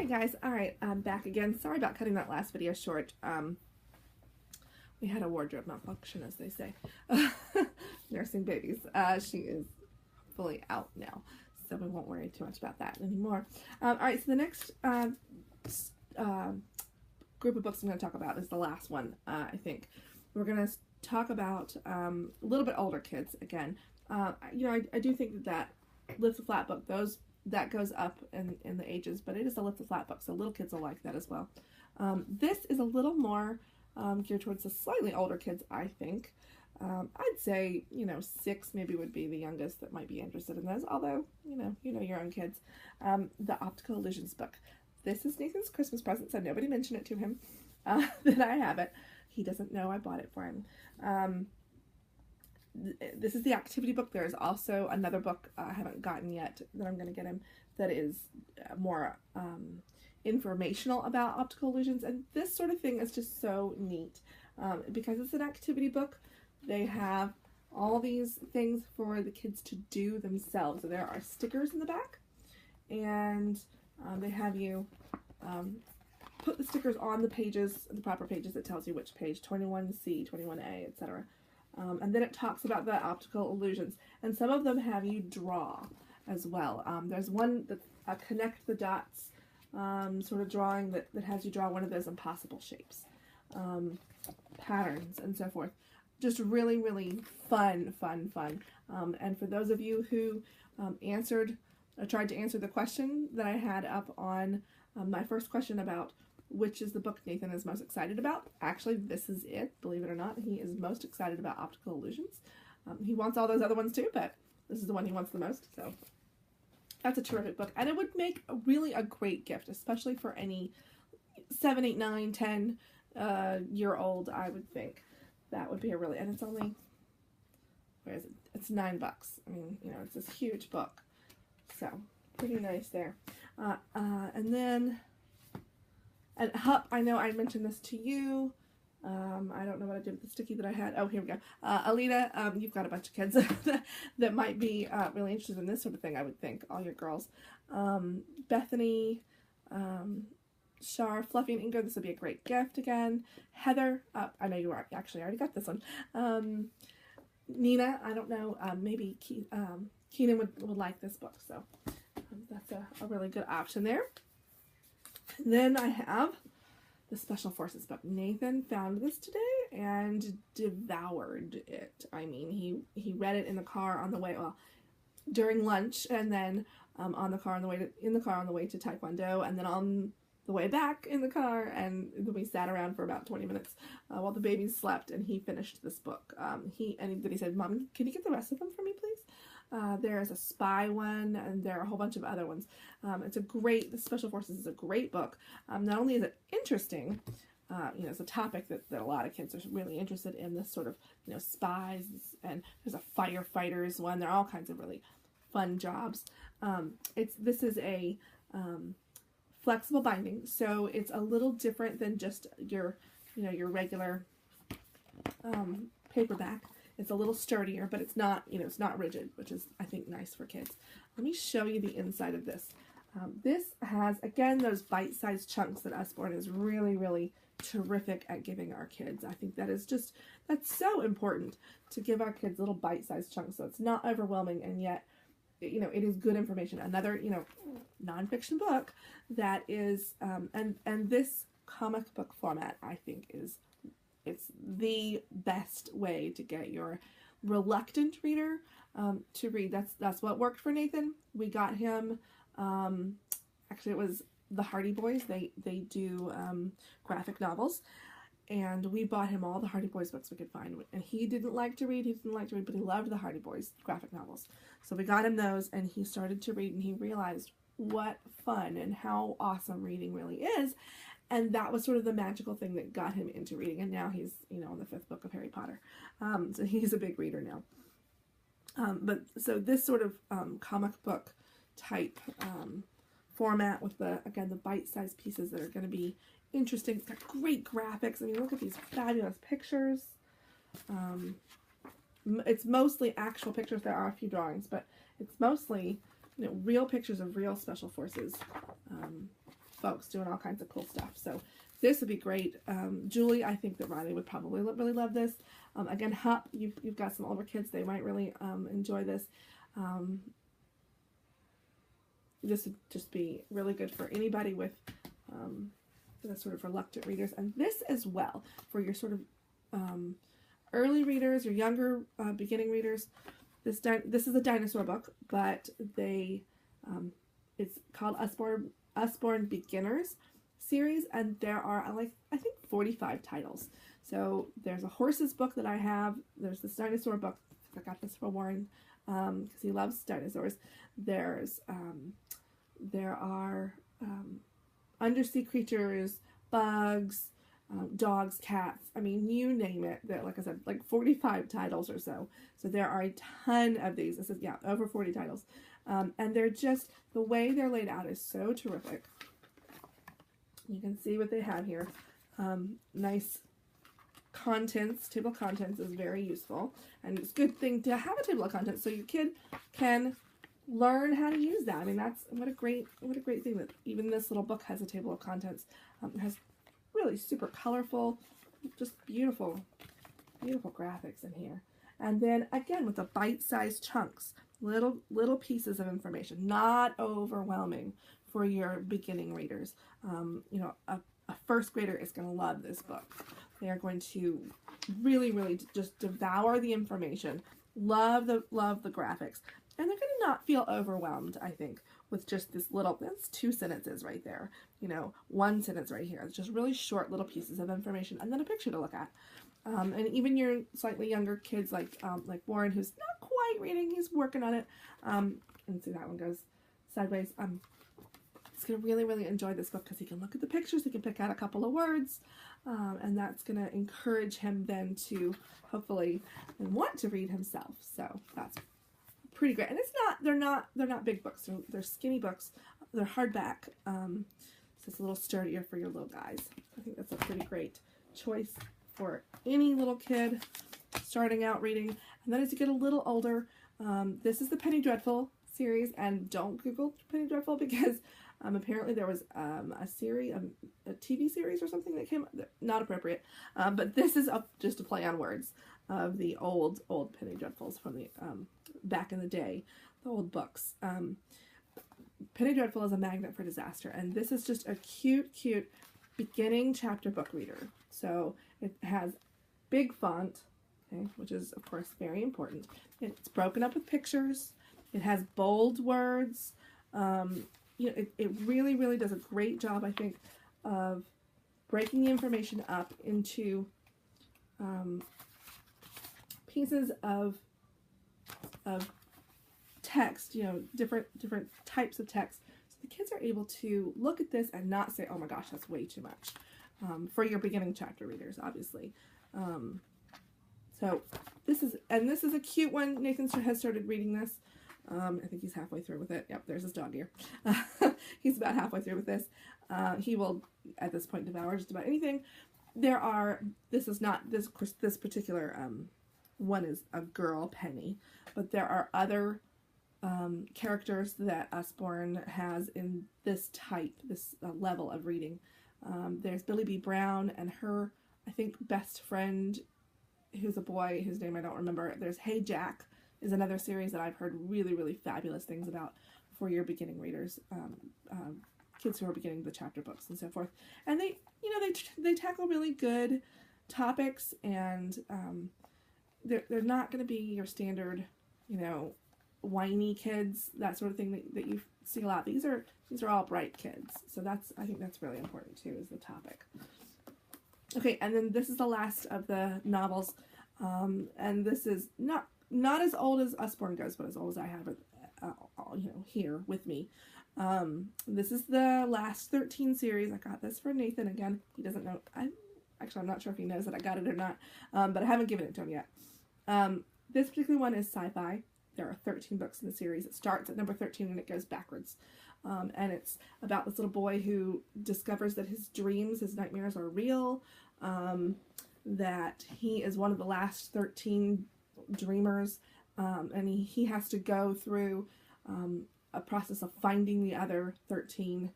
Hey guys, alright, I'm back again. Sorry about cutting that last video short. We had a wardrobe malfunction, as they say. Nursing babies. She is fully out now, so we won't worry too much about that anymore. Alright, so the next group of books I'm going to talk about is the last one, I think. We're going to talk about a little bit older kids again. You know, I do think that Lift the Flat book, that goes up in the ages, but it is a Lift the Flat book, so little kids will like that as well. This is a little more geared towards the slightly older kids, I think. I'd say, you know, 6 maybe would be the youngest that might be interested in this, although, you know your own kids. The Optical Illusions book. This is Nathan's Christmas present, so nobody mentioned it to him that I have it. He doesn't know I bought it for him. This is the activity book. There is also another book I haven't gotten yet that I'm going to get him that is more informational about optical illusions, and this sort of thing is just so neat because it's an activity book. They have all these things for the kids to do themselves. So there are stickers in the back, and they have you put the stickers on the pages, the proper pages that tells you which page, 21C, 21A, etc. And then it talks about the optical illusions, and some of them have you draw as well. There's one that connect the dots sort of drawing that has you draw one of those impossible shapes, patterns, and so forth. Just really, really fun. And for those of you who tried to answer the question that I had up on my first question about which is the book Nathan is most excited about, actually this is it, believe it or not. He is most excited about Optical Illusions. He wants all those other ones too, but this is the one he wants the most, so that's a terrific book, and it would make really a great gift, especially for any 7, 8, 9, 10 year old. I would think that would be a really, and it's only, where is it? It's $9. I mean, you know, it's this huge book, so pretty nice there. And then, and Hup, I know I mentioned this to you. I don't know what I did with the sticky that I had. Oh, here we go. Alita, you've got a bunch of kids that might be really interested in this sort of thing, I would think, all your girls. Bethany, Shar, Fluffy, and Ingo, this would be a great gift again. Heather, I know you are, actually already got this one. Nina, I don't know, maybe Keenan would like this book, so that's a really good option there. And then I have the Special Forces book. Nathan found this today and devoured it. I mean, he read it in the car on the way, well, during lunch, and then in the car on the way to Taekwondo, and then on the way back in the car, and then we sat around for about 20 minutes while the babies slept, and he finished this book. Then he said, "Mom, can you get the rest of them for me, please?" There is a spy one, and there are a whole bunch of other ones. The Special Forces is a great book. Not only is it interesting, you know, it's a topic that a lot of kids are really interested in, this sort of, you know, spies, and there's a firefighters one. There are all kinds of really fun jobs. This is a flexible binding, so it's a little different than just your regular paperback. It's a little sturdier, but it's not, you know, it's not rigid, which is, I think, nice for kids. Let me show you the inside of this. This has, again, those bite-sized chunks that Usborne is really, really terrific at giving our kids. I think that's so important, to give our kids little bite-sized chunks, so it's not overwhelming, and yet, you know, it is good information. Another, you know, nonfiction book that is, and this comic book format, I think, it's the best way to get your reluctant reader to read. That's what worked for Nathan. We got him, actually it was the Hardy Boys. They do graphic novels, and we bought him all the Hardy Boys books we could find. And he didn't like to read, but he loved the Hardy Boys graphic novels. So we got him those, and he started to read, and he realized what fun and how awesome reading really is. And that was sort of the magical thing that got him into reading. And now he's, you know, on the 5th book of Harry Potter. So he's a big reader now. So this sort of comic book type format with the bite-sized pieces that are going to be interesting. It's got great graphics. I mean, look at these fabulous pictures. It's mostly actual pictures. There are a few drawings, but it's mostly, you know, real pictures of real Special Forces folks doing all kinds of cool stuff. So this would be great. Julie, I think that Riley would probably really love this. Again, Hup, you've got some older kids, they might really enjoy this. This would just be really good for anybody with the sort of reluctant readers. And this as well, for your sort of early readers, your younger beginning readers. This is a dinosaur book, but it's called Usborne Beginners series, and there are I think 45 titles. So there's a horses book that I have. There's this dinosaur book. I got this for Warren because he loves dinosaurs. There are undersea creatures, bugs, dogs, cats. I mean, you name it. There, like I said, like 45 titles or so. So there are a ton of these. This is, yeah, over 40 titles. And they're just, the way they're laid out is so terrific. You can see what they have here. Nice contents. Table of contents is very useful. And it's a good thing to have a table of contents so your kid can learn how to use that. I mean, that's what a great thing that even this little book has a table of contents. It has really super colorful, just beautiful graphics in here. And then again with the bite-sized chunks, little pieces of information, not overwhelming for your beginning readers. You know, a first grader is going to love this book. They are going to really just devour the information, love the graphics, and they're going to not feel overwhelmed, I think, with just this little, that's 2 sentences right there, you know, 1 sentence right here. It's just really short little pieces of information and then a picture to look at. And even your slightly younger kids like Warren, who's not quite reading, he's working on it. And see, that one goes sideways. He's going to really enjoy this book because he can look at the pictures, he can pick out a couple of words, and that's going to encourage him then to hopefully want to read himself. So that's pretty great. And they're not big books. They're skinny books. They're hardback. So it's a little sturdier for your little guys. I think that's a pretty great choice for any little kid starting out reading. And then as you get a little older, this is the Penny Dreadful series, and don't Google Penny Dreadful because apparently there was a series, a TV series or something that came, not appropriate, but this is just a play on words of the old Penny Dreadfuls from the back in the day, the old books. Penny Dreadful is a magnet for disaster, and this is just a cute beginning chapter book reader. So it has big font, okay, which is of course very important. It's broken up with pictures. It has bold words. You know, it really does a great job, I think, of breaking the information up into pieces of text, you know, different types of text. So the kids are able to look at this and not say, oh my gosh, that's way too much, for your beginning chapter readers, obviously. So this is a cute one. Nathan has started reading this. I think he's halfway through with it. Yep, there's his dog ear. He's about halfway through with this. He will, at this point, devour just about anything. This particular one is a girl, Penny, but there are other characters that Usborne has in this level of reading. There's Billy B. Brown and her, I think, best friend, who's a boy, whose name I don't remember. There's Hey Jack, is another series that I've heard really fabulous things about for your beginning readers, kids who are beginning the chapter books and so forth. And they tackle really good topics, and they're not going to be your standard, you know, whiny kids, that sort of thing that you see a lot. These are all bright kids, so I think that's really important too, is the topic. Okay, and then this is the last of the novels, and this is not as old as Usborne goes, but as old as I have it, you know, here with me. This is the last 13 series. I got this for Nathan again. He doesn't know. I'm not sure if he knows that I got it or not, but I haven't given it to him yet. This particular one is sci-fi. There are 13 books in the series. It starts at number 13 and it goes backwards. And it's about this little boy who discovers that his dreams, his nightmares are real, that he is one of the last 13 dreamers, and he has to go through a process of finding the other 13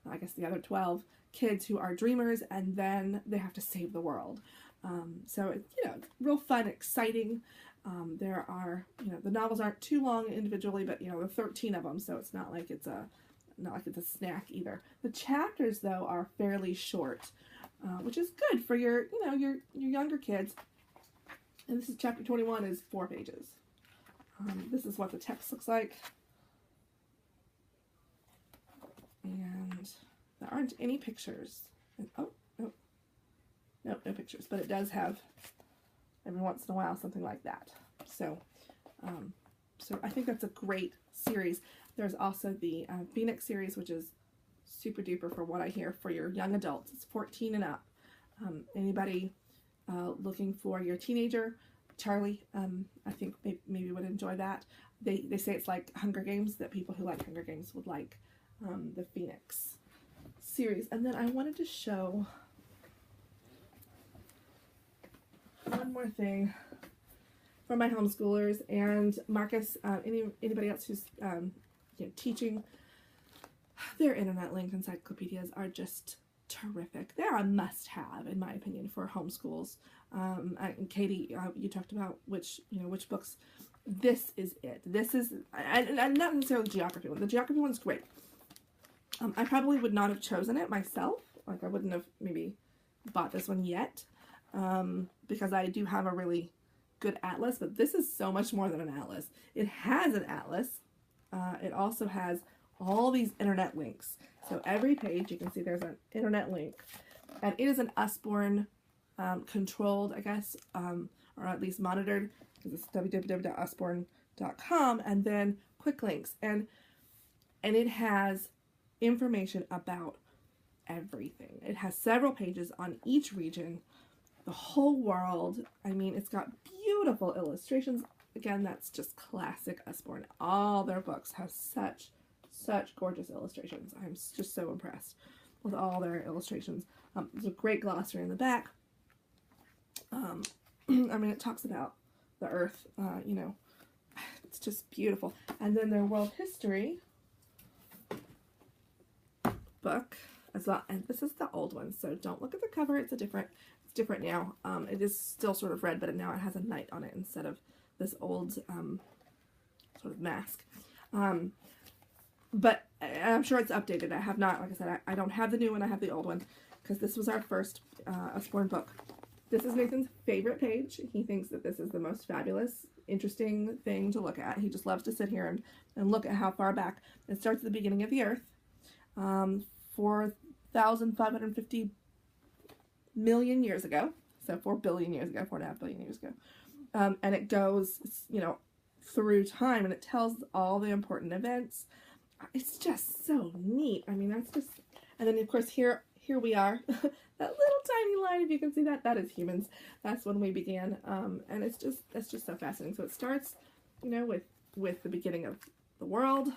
I guess the other 12 kids who are dreamers, and then they have to save the world. So it's, you know, it's real fun, exciting. There are, you know, the novels aren't too long individually, but, you know, there are 13 of them, so it's not like it's a snack either. The chapters, though, are fairly short, which is good for your, you know, your younger kids. And this is chapter 21, is 4 pages. This is what the text looks like. And there aren't any pictures. And, oh, no. No, no pictures. But it does have, every once in a while, something like that. So, so I think that's a great series. There's also the Phoenix series, which is super duper for what I hear for your young adults. It's 14 and up. Anybody looking for your teenager, Charlie, I think maybe would enjoy that. They say it's like Hunger Games, that people who like Hunger Games would like the Phoenix series. And then I wanted to show one more thing for my homeschoolers and Marcus, anybody else who's you know, teaching. Their internet link encyclopedias are just terrific. They're a must-have, in my opinion, for homeschools. And Katie, you talked about which books. This is it. This is, and not necessarily the geography one. The geography one's great. I probably would not have chosen it myself. Like, I wouldn't have maybe bought this one yet, because I do have a really good atlas, but this is so much more than an atlas. It has an atlas. It also has all these internet links. So every page, you can see there's an internet link. And it is an Usborne controlled, I guess, or at least monitored, because it's www.usborne.com, and then quick links. And it has information about everything. It has several pages on each region, the whole world. I mean, it's got beautiful illustrations. Again, that's just classic Usborne. All their books have such gorgeous illustrations. I'm just so impressed with all their illustrations. There's a great glossary in the back. I mean, it talks about the Earth, you know, it's just beautiful. And then their world history book as well. And this is the old one, so don't look at the cover. It's different now. It is still sort of red, but now it has a knight on it instead of this old sort of mask. But I'm sure it's updated. I have not, like I said, I don't have the new one. I have the old one, because this was our first Usborne book. This is Nathan's favorite page. He thinks that this is the most fabulous, interesting thing to look at. He just loves to sit here and look at how far back. It starts at the beginning of the Earth, 4,550 million years ago. So 4 billion years ago, 4.5 billion years ago. And it goes, you know, through time, and it tells all the important events. It's just so neat. I mean, that's just, and then of course here we are. That little tiny line, if you can see that, that is humans. That's when we began. And that's just so fascinating. So it starts, you know, with the beginning of the world.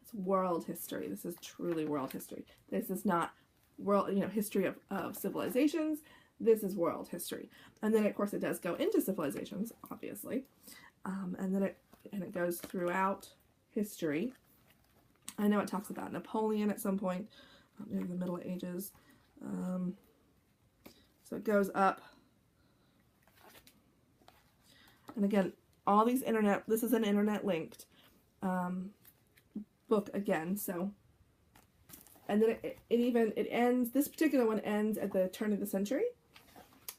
It's world history. This is truly world history. This is not world, you know, history of civilizations. This is world history. And then of course it does go into civilizations, obviously. And then it goes throughout history. I know it talks about Napoleon at some point in the Middle Ages. So it goes up. And again, all these this is an internet linked book again. So, and then it ends, this particular one ends at the turn of the century.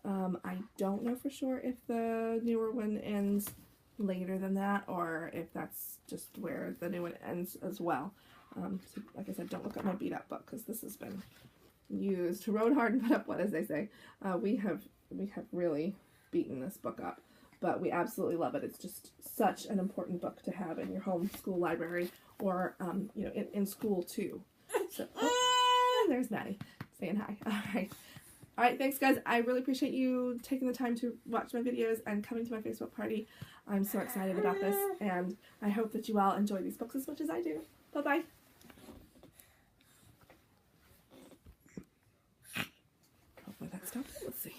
I don't know for sure if the newer one ends later than that, or if that's just where the new one ends as well. So like I said, don't look at my beat up book, because this has been used, rode hard and put up what, as they say. We have really beaten this book up, but we absolutely love it. It's just such an important book to have in your home school library, or you know, in school too. So there's Maddie saying hi. All right, thanks guys. I really appreciate you taking the time to watch my videos and coming to my Facebook party. I'm so excited about this, and I hope that you all enjoy these books as much as I do. Bye-bye. Hopefully that stopped. Let's see.